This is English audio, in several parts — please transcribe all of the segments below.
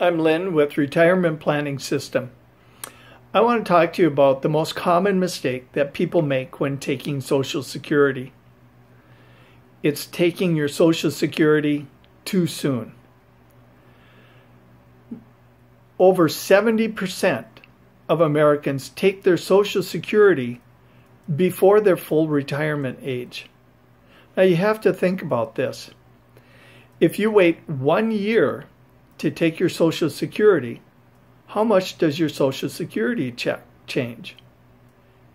I'm Lynn with Retirement Planning System. I want to talk to you about the most common mistake that people make when taking Social Security. It's taking your Social Security too soon. Over 70% of Americans take their Social Security before their full retirement age. Now you have to think about this. If you wait 1 year to take your Social Security, how much does your Social Security check change?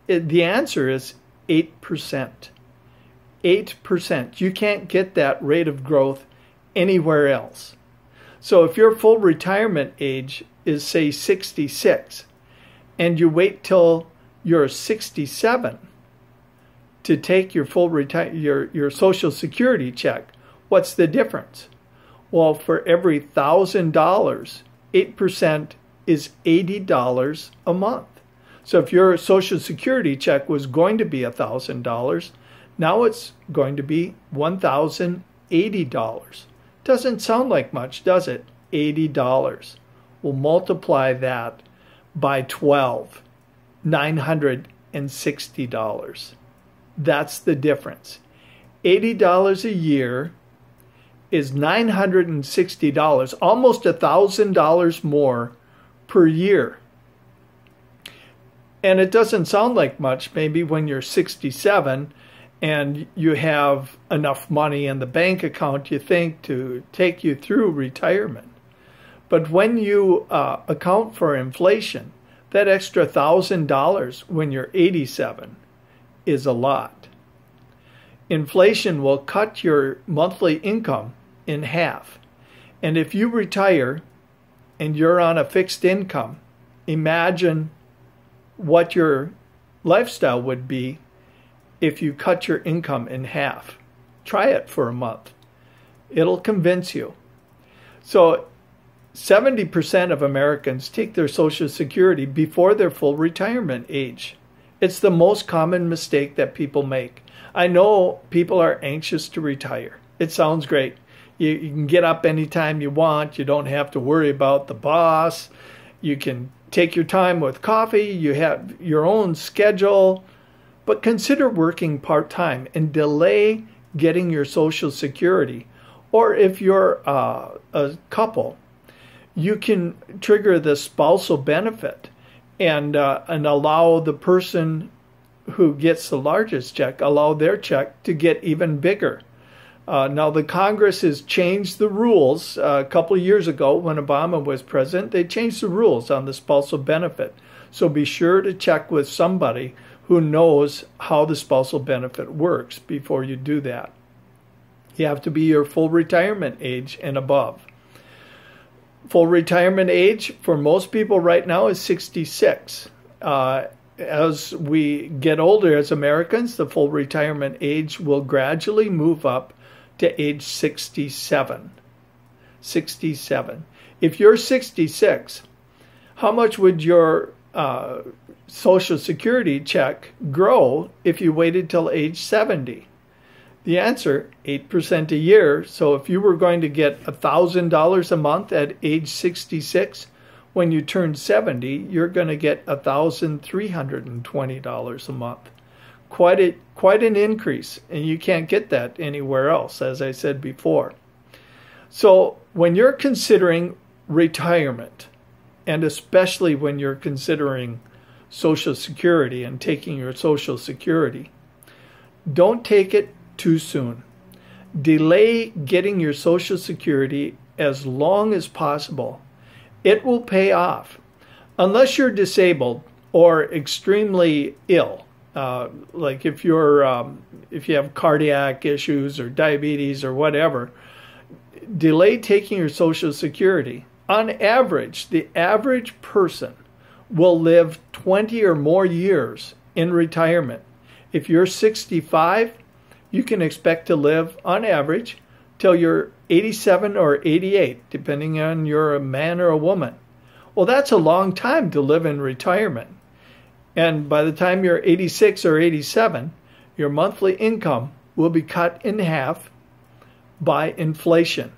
The answer is 8%. 8%. You can't get that rate of growth anywhere else. So if your full retirement age is, say, 66, and you wait till you're 67 to take your full your Social Security check, what's the difference? Well, for every $1,000, 8% is $80 a month. So if your Social Security check was going to be $1,000, now it's going to be $1,080. Doesn't sound like much, does it? $80. We'll multiply that by 12, $960. That's the difference. $80 a year is $960, almost $1,000 more per year. And it doesn't sound like much maybe when you're 67 and you have enough money in the bank account, you think, to take you through retirement. But when you account for inflation, that extra $1,000 when you're 87 is a lot. Inflation will cut your monthly income in half. And if you retire and you're on a fixed income, imagine what your lifestyle would be if you cut your income in half. Try it for a month. It'll convince you. So 70% of Americans take their Social Security before their full retirement age. It's the most common mistake that people make. I know people are anxious to retire. It sounds great. You can get up anytime you want. You don't have to worry about the boss. You can take your time with coffee. You have your own schedule. But consider working part-time and delay getting your Social Security. Or if you're a couple, you can trigger the spousal benefit and allow the person who gets the largest check, allow their check to get even bigger. Now, the Congress has changed the rules. A couple of years ago, when Obama was president, they changed the rules on the spousal benefit. So be sure to check with somebody who knows how the spousal benefit works before you do that. You have to be your full retirement age and above. Full retirement age for most people right now is 66. As we get older as Americans, the full retirement age will gradually move up to age 67. 67. If you're 66, how much would your Social Security check grow if you waited till age 70? The answer, 8% a year. So if you were going to get $1,000 a month at age 66, when you turn 70, you're going to get $1,320 a month. Quite an increase, and you can't get that anywhere else, as I said before. So when you're considering retirement, and especially when you're considering Social Security and taking your Social Security, don't take it too soon. Delay getting your Social Security as long as possible. It will pay off. Unless you're disabled or extremely ill, like if you have cardiac issues or diabetes or whatever, delay taking your Social Security. On average, the average person will live 20 or more years in retirement. If you're 65, you can expect to live, on average, till you're 87 or 88, depending on you're a man or a woman. Well, that's a long time to live in retirement. And by the time you're 86 or 87, your monthly income will be cut in half by inflation.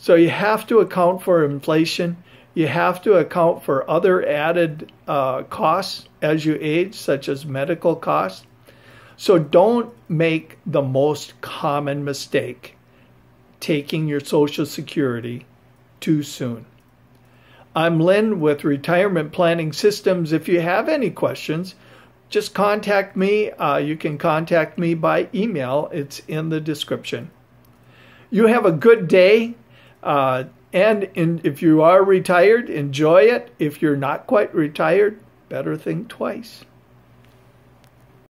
So you have to account for inflation. You have to account for other added costs as you age, such as medical costs. So don't make the most common mistake, taking your Social Security too soon. I'm Lynn with Retirement Planning Systems. If you have any questions, just contact me. You can contact me by email. It's in the description. You have a good day. If you are retired, enjoy it. If you're not quite retired, better think twice.